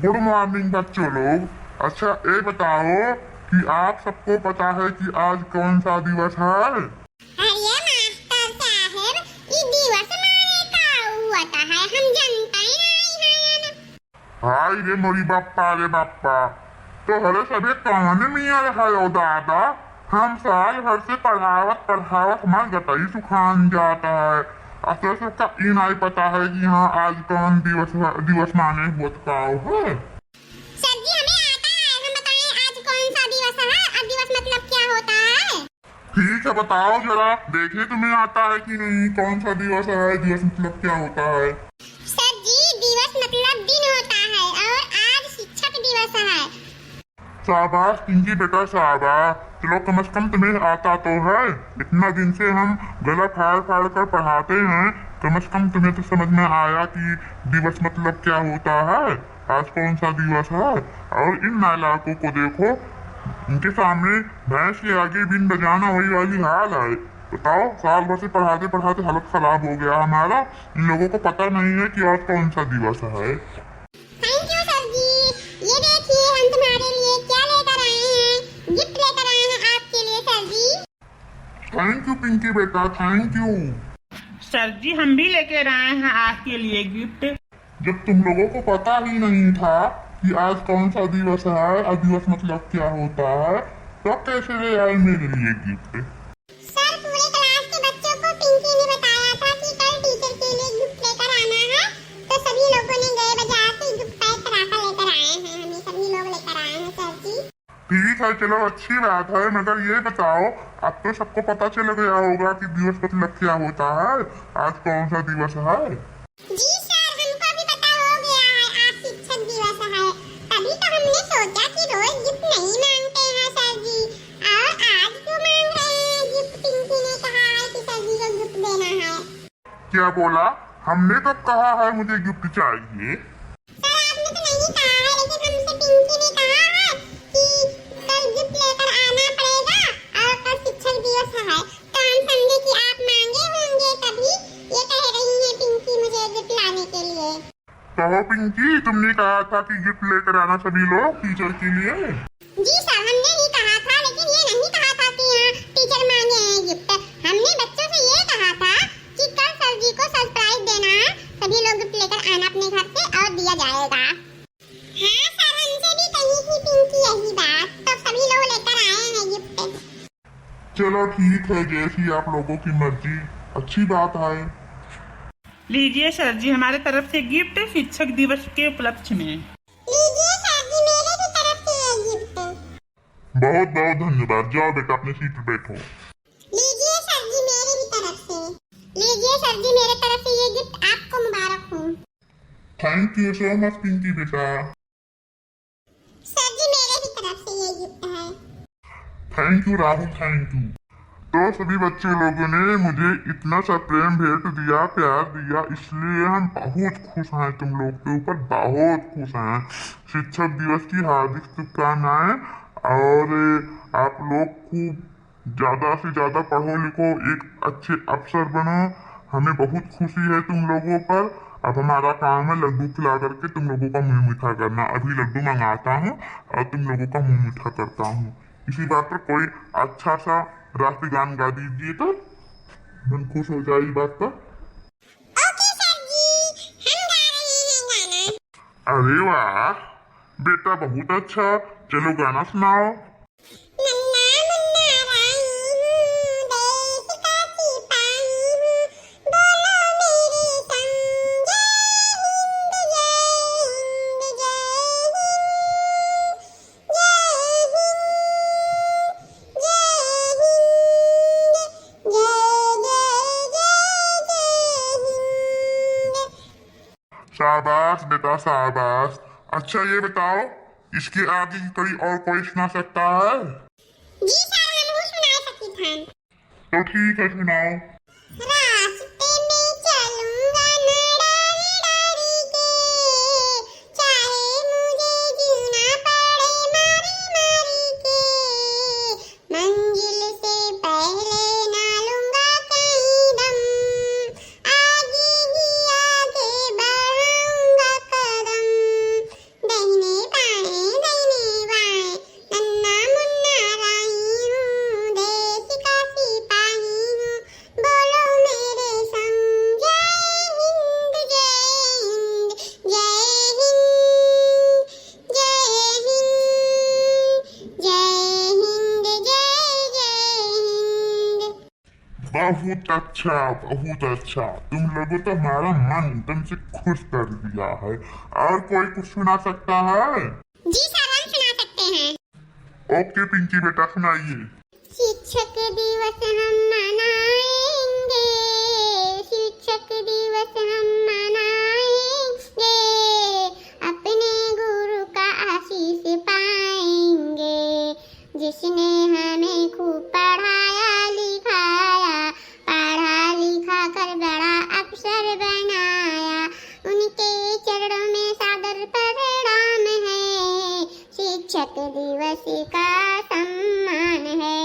Good morning बच्चों लोग। अच्छा ये बताओ कि आप सबको पता है कि आज कौन सा दिवस है? अरे मास्टर साहब, ई दिवस माने का हुआ है हम जनता ही नहीं है ना। हाय रे मोरी बाप्पा रे बाप्पा, तो हरे सभी कौन मिया रहा हो दादा। हम साल भर से पढ़ावत पढ़ावत हमारा गटाई सुखान जाता है। अच्छा सबका ई नहीं पता है कि हाँ आज कौन दिवस माने हुआ है। सर जी हमें आता है, हम बताएं आज कौन सा दिवस है और दिवस मतलब क्या होता है। ठीक है बताओ जरा, देखिए तुम्हें आता है कि नहीं, कौन सा दिवस है, दिवस मतलब क्या होता है? सर जी दिवस मतलब दिन होता है और आज शिक्षक दिवस है। शाबाश पिंकी बेटा शाबाश, चलो कम से कम तुम्हें आता तो है। इतना दिन से हम गला फाड़ फाड़ कर पढ़ाते हैं, कम से कम तुम्हें तो समझ में आया कि दिवस मतलब क्या होता है, आज कौन सा दिवस है। और इन नालायकों को देखो, इनके सामने भैंस के आगे बिन बजाना वही वाली हाल है। बताओ, साल भर से पढ़ाते पढ़ाते हालत खराब हो गया हमारा। इन लोगों को पता नहीं है कि आज कौन सा दिवस है। थैंक यू सर जी। ये देखिए हम तुम्हारे लिए क्या लेकर आए हैं, गिफ्ट लेकर आए हैं आपके लिए sir ji. Thank you Pinky बेटा, थैंक यू। सर जी हम भी लेकर आए हैं आपके लिए गिफ्ट। जब तुम लोगों को पता ही नहीं था कि आज कौन सा दिवस है और दिवस मतलब क्या होता है, तो कैसे ले आए मेरे लिए गिफ्ट? सर पूरे क्लास के बच्चों को पिंकी ने बताया था कि कल टीचर के लिए गिफ्ट लेकर आना है, तो सभी लोगों ने गए बाजार से गिफ्ट पैक कराकर लेकर आए हैं। हमें सभी लोग लेकर आए हैं सर जी। ठीक है चलो अच्छी बात है, मगर ये बताओ, अब तो सबको पता चल गया होगा कि दिवस मतलब क्या होता है, आज कौन सा दिवस है। जी सर हमको भी पता हो गया है, आज शिक्षक दिवस है। तभी तो हमने सोचा कि रोज गिफ्ट नहीं मांगते हैं सर जी, और आज क्यों मांग रहे हैं गिफ्ट। पिंकी ने कहा है कि सर जी को गिफ्ट देना है। क्या बोला? हमने तो कहा है मुझे गिफ्ट चाहिए। सर आपने तो नहीं कहा है, लेकिन हमसे पिंकी ने कहा है कि कल गिफ्ट लेकर आना पड़ेगा और कल शिक्षक दिवस है, तो हम समझे कि आप मांगे होंगे, तभी ये कह रही है पिंकी मुझे गिफ्ट लाने के लिए। कहो पिंकी, तुमने कहा था कि गिफ्ट लेकर आना सभी लोग टीचर के लिए। जी सर हमने ही कहा था, लेकिन ये नहीं कहा था कि यहाँ टीचर मांगे हैं गिफ्ट। हमने बच्चों से ये कहा था कि कल सर जी को सरप्राइज देना है, सभी लोग गिफ्ट लेकर आना अपने घर से और दिया जाएगा। हाँ सर हमसे भी कही थी पिंकी यही बात, तो सभी लोग लेकर आए हैं गिफ्ट। चलो ठीक है, जैसी आप लोगों की मर्जी, अच्छी बात है। लीजिए सर जी हमारे तरफ से गिफ्ट शिक्षक दिवस के उपलक्ष्य में। लीजिए सर जी मेरे भी तरफ से ये गिफ्ट। बहुत बहुत धन्यवाद, जाओ बेटा अपने सीट पर बैठो। लीजिए सर जी मेरे भी तरफ से। लीजिए सर जी मेरे तरफ से ये गिफ्ट आपको मुबारक हो। Thank you so much Pinky बेटा। सर जी मेरे भी तरफ से ये गिफ्ट है। Thank you Rahul, thank you. तो सभी बच्चे लोगों ने मुझे इतना सा प्रेम भेंट दिया, प्यार दिया, इसलिए हम बहुत खुश हैं, तुम लोग के ऊपर बहुत खुश हैं। शिक्षक दिवस की हार्दिक शुभकामनाएं, और आप लोग खूब ज्यादा से ज्यादा पढ़ो लिखो, एक अच्छे अफसर बनो। हमें बहुत खुशी है तुम लोगों पर। अब हमारा काम है लड्डू खिला करके तुम लोगों का मुंह मीठा करना। अभी लड्डू मंगाता हूँ और तुम लोगों का मुंह मीठा करता हूँ। इसी बात पर कोई अच्छा सा राष्ट्रगान गा दीजिए तो मन खुश हो जाए इस बात पर। ओके सर जी हम गा रहे हैं गाना। अरे वाह बेटा, बहुत अच्छा, चलो गाना सुनाओ। नन्ना मुन्ना राई हूँ, देश का सिपाही हूँ, बोलो मेरे संग जय हिंद जय हिंद जय हिंद जय हिंद जय हिंद। शाबाश बेटा शाबाश। अच्छा ये बताओ, इसके आगे की कड़ी और कोई सुना सकता है? जी सर हम वो सुना सकते हैं। तो ठीक है सुनाओ। रास्ते में चलूंगा न डरी डरी के, चाहे मुझे जीना पड़े मारी मारी के, मंजिल से पहले ना लूंगा कहीं दम, आगे ही आगे बढ़ाऊंगा कदम, बहुत अच्छा। तुम लोगों तो हमारा मन एकदम से खुश कर दिया है। और कोई कुछ सुना सकता है? जी सर, हम सुना सकते हैं। ओके पिंकी बेटा, सुनाइए। शिक्षक दिवस हम मनाएंगे, शिक्षक दिवस हम मनाएंगे, अपने गुरु का आशीष पाएंगे, जिसने हमें खूब पढ़ाया लिखाया, पढ़ा लिखा कर बड़ा अफसर बनाया, उनके चरणों में सादर प्रणाम है, शिक्षक दिवस का सम्मान है,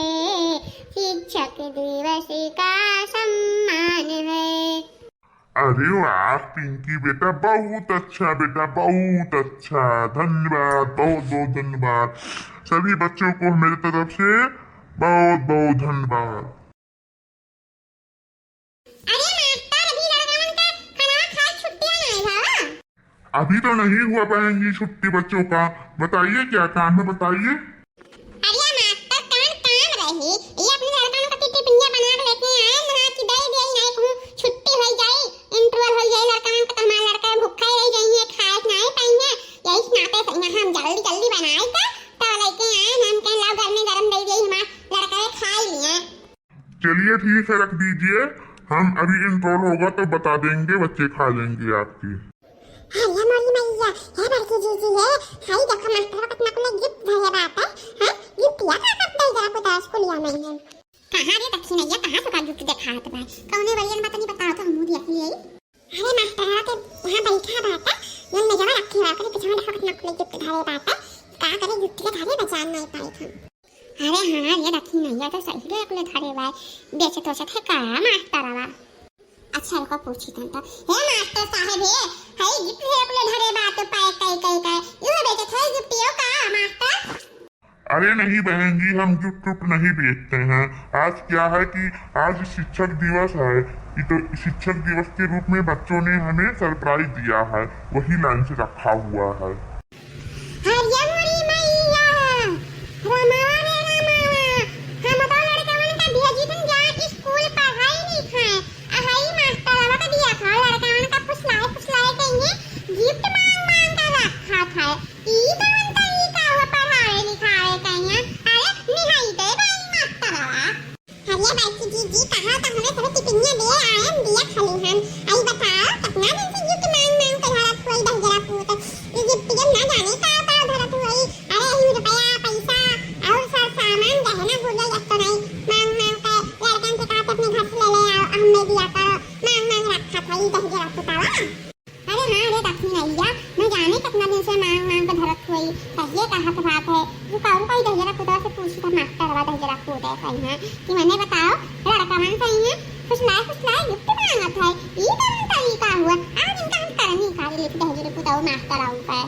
शिक्षक दिवस का सम्मान है। अरे वाह पिंकी बेटा, बहुत अच्छा बेटा, बहुत अच्छा। धन्यवाद, बहुत बहुत धन्यवाद। सभी बच्चों को मेरी तरफ से बहुत बहुत धन्यवाद। अरे मास्टर, अभी लड़का का खाना खा छुट्टियां नहीं था। अभी तो नहीं हुआ बहन जी छुट्टी बच्चों का। बताइए क्या काम है, बताइए। अरे मास्टर, काम रही ये अपने लड़का का टिट्टी पिंजा बना के लेके आए, नहा की दे दे नहीं कहूं छुट्टी हो जाए, इंटरवल हो जाए, लड़का का हमारा लड़का भूखा ही रह जाइए, खाए नहीं पाएंगे, यही नाते से हम जल्दी जल्दी बनाए तो लेके आए, हम कहीं लाओ घर में गरम दे दे, हमारा लड़का खा ही लिया। चलिए ठीक है, रख दीजिए। हम अभी इंटरवल होगा तो बता देंगे, बच्चे खा लेंगे आपकी। अरे मोरी मैया, ये बड़की जीजी है, हाय देखो मास्टर को कितना गिफ्ट दिया बात है, हैं गिफ्ट दिया का करते जरा को 10 को लिया मैंने। कहां रे दक्षिण भैया, कहां से का गिफ्ट दिखा तो भाई, कौने भैया ने नहीं बताओ तो मुंह दिया लिए। अरे मास्टर के यहां बैठा बात है, ये ले जाओ रखी रहा करे, पिछले देखो कितना गिफ्ट धारे बात है, का करे गिफ्ट के धारे बचान नहीं पाए थे। अरे हां, ये दक्षिण भैया तो सही रे अगले धारे भाई बेचे तो से का मास्टर आवा। अच्छा रुको पूछी था, हे मास्टर साहब है गिफ्ट है अपने घरे बात पाए कई ये बेटे थे गिफ्ट यो का मास्टर। अरे नहीं बहन जी, हम गिफ्ट नहीं बेचते हैं। आज क्या है कि आज शिक्षक दिवस है, तो शिक्षक दिवस के रूप में बच्चों ने हमें सरप्राइज दिया है, वही लाइन से रखा हुआ है। अरे मोरी मैया, रमावा रे रमावा, हम तो लड़का मन का भेजी तुम जा स्कूल पढ़ाई नहीं खाए, अहाई मास्टर वाला का दिया था, लड़का मन का फुसलाए कहिए गिफ्ट मांग कर रखा था, ई तो मनता ई का हुआ पढ़ाए लिखाए कहिए। अरे निहाई दे भाई मास्टर वाला। अरे बाकी जी कहा तो हमें सब टिफिनिया दे आए, हम दिया खाली हम। आई बताओ कितना दिन से गिफ्ट मांग कर रहा कोई दहजरा पूत, ये गिफ्ट जब ना जाने का धरत हुई। अरे ही रुपया पैसा और सब सामान गहना गुड़िया जब तो नहीं मांग के लड़कन से कहा अपने घर से ले ले आओ, हमें दिया करो, मांग रखा था ये दहजरा पूतावा। अरे हाँ रे दक्षिण भैया, मैं जाने कितना दिन से मांग के धरत हुई, कहिए कहा तो बात है, वो कौन कोई दहजरा पूता से पूछी था मास्टर वाला दहजरा पूत है कहीं है कि मैंने बताओ लड़का मन सही है, फुसलाए गिफ्ट मांगत है, ये कौन तरीका हुआ, आज इनका हम करनी खाली लिख दहजरा पूताओ मास्टर आऊ पे।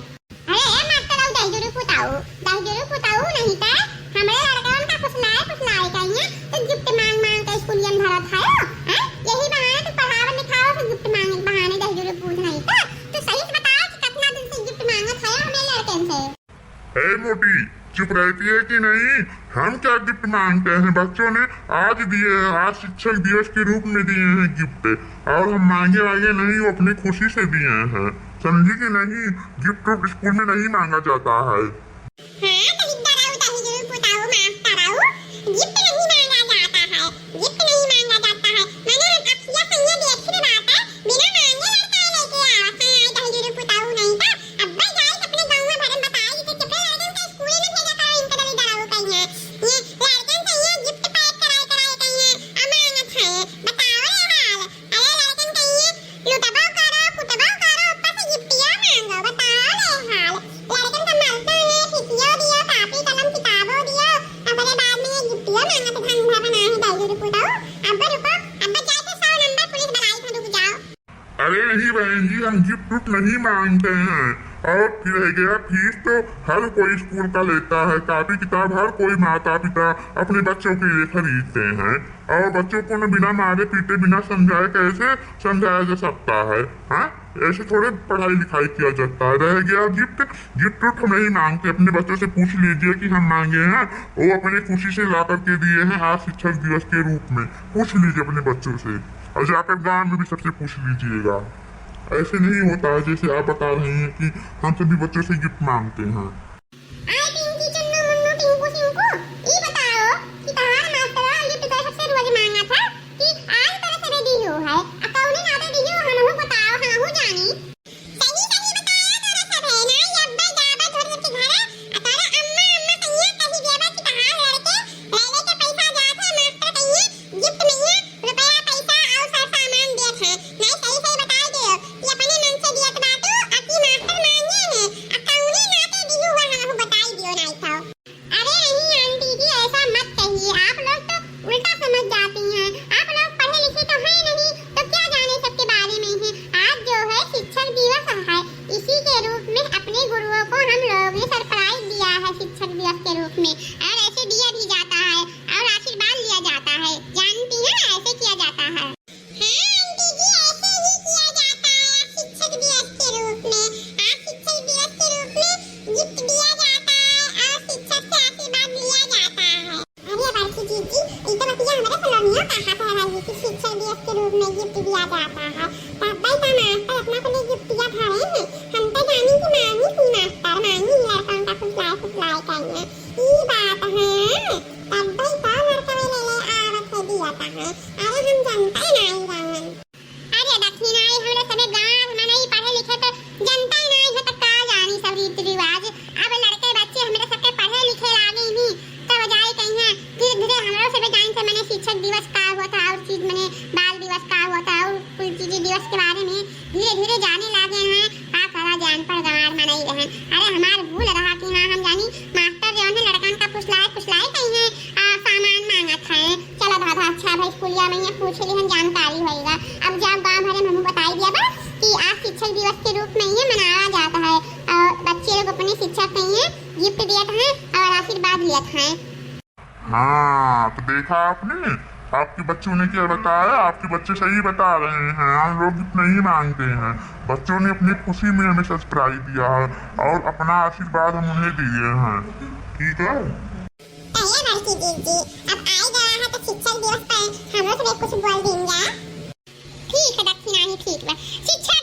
अरे मास्टर आऊ दहजरा पूताओ नहीं था, हमारे लड़का उनका फुसलाए कहीं तो गिफ्ट मांग के स्कूलियन धरत है, हैं यही बहाने तो पढ़ावा लिखाओ फिर गिफ्ट मांगे बहाने दहजरा पूत नहीं था, तो सही से बताओ कि कितना दिन से गिफ्ट मांगत है हमें लड़कन से। ए मोटी, चुप रहती है कि नहीं? हम क्या गिफ्ट मांगते हैं, बच्चों ने आज दिए हैं, आज शिक्षक दिवस के रूप में दिए हैं गिफ्ट, और हम मांगे वागे नहीं, वो अपनी खुशी से दिए हैं, समझी कि नहीं? गिफ्ट स्कूल में नहीं मांगा जाता है। जी हम गिफ्ट उफ्ट नहीं मांगते हैं। और फिर रह गया फीस, तो हर कोई स्कूल का लेता है, कॉपी किताब हर कोई माता पिता अपने बच्चों के लिए खरीदते हैं। और बच्चों को न बिना मारे पीटे बिना समझाए कैसे समझाया जा सकता है? हाँ, ऐसे थोड़े पढ़ाई लिखाई किया जाता है। रह गया गिफ्ट, गिफ्ट उफ्ट हम नहीं मांगते। अपने बच्चों से पूछ लीजिए कि हम मांगे हैं, वो अपनी खुशी से ला करके दिए हैं आज शिक्षक दिवस के रूप में। पूछ लीजिए अपने बच्चों से, और जाकर गांव में भी सबसे पूछ लीजिएगा। ऐसे नहीं होता है जैसे आप बता रहे हैं कि हम सभी बच्चों से गिफ्ट मांगते हैं। आए पिंकी चन्नू मुन्नू टिंकू सिंकू, ये बताओ कि तहार मास्टर गिफ्ट तो सबसे रोज मांगा था कि आज तरह से दी हो है, अकाउंट ना दे दियो, हमहु बताओ हमहु जानी। सही सही बताया तोरा सब है ना, ये अब्बा जाबा छोड़ के घर अतारा अम्मा अम्मा कहिए कही देबा कि तहार लड़के ले के पैसा जात है मास्टर कहिए गिफ्ट में रुपया पैसा और सब सामान देत है। नहीं सही सही बता दे कि अपने मन से दियत बाटू अति मास्टर मांगे हैं, अकाउंट ना दे दियो हमहु बताई दियो नहीं तो। अरे नहीं आंटी जी ऐसा मत कहिए, आप लोग तो उल्टा समझ जाती हैं। आप लोग पढ़े लिखे तो हैं नहीं, तो क्या जाने सबके बारे में है। आज जो है शिक्षक दिवस है, इसी के रूप में अपने गुरुओं को हम लोग ने सरप्राइज दिया है शिक्षक दिवस के रूप में। और ऐसे दिया भी जाता है और आशीर्वाद लिया जाता है, जानती हैं ऐसे किया जाता है। हाँ आंटी जी ऐसे ही किया जाता है शिक्षक दिवस के रूप में। आज शिक्षक दिवस के रूप में गिफ्ट दिया जाता है और शिक्षक से आशीर्वाद लिया जाता है। अरे बड़की दीदी ये तो बतिया हमारे कॉलोनियों का हाथ है भाई कि शिक्षक दिवस के रूप में गिफ्ट दिया जाता है। तब भाई का मास्टर अपना को लिए गिफ्ट दिया था रहे हैं, हम तो जानी कि मानी थी मास्टर मानी लड़कों का फुसलाई करना ये बात है। तब भाई का लड़का ले आवत है दिया था है, अरे हम जानते नहीं रहन। अरे दक्षिणाई हमरे सबे गांव में नहीं पढ़े लिखे तो जनता ही नहीं है तो का जानी सब रीति रिवाज। अब लड़के बच्चे हमरे सबके पढ़े लिखे लागे नहीं तब जाए कहीं है। धीरे धीरे हमरो सबे जान से मैंने शिक्षक दिवस का हुआ था और चीज मैंने बाल दिवस का हुआ था और कुल चीज दिवस के बारे में धीरे धीरे जाने लगे हैं। का करा जान पर गंवार में नहीं रहे। अरे हमार भूल रहा कि हाँ हम जानी मास्टर जो है लड़कन का फुसलाए कहीं है सामान मांगत है। चलो दादा अच्छा भाई स्कूलिया में ये पूछ ली हम जानकारी होएगा। अब जब गांव भरे में बताई दिया बा कि आज शिक्षक दिवस के रूप में ये मनाया जाता है और बच्चे लोग अपने शिक्षक के लिए गिफ्ट दिए हैं और आशीर्वाद लिए हैं। हाँ, तो देखा आपने, आपके बच्चों ने क्या बताया? आपके बच्चे सही बता रहे हैं। हम लोग गिफ्ट नहीं मांगते हैं, बच्चों ने अपनी खुशी में हमें सरप्राइज दिया है और अपना आशीर्वाद हम उन्हें दिए हैं। ठीक है अरे बड़की दीदी अब आए गया है तो शिक्षक दिवस पर हम लोग कुछ बोल देंगे। ठीक है दक्षिणाई ठीक है। शिक्षक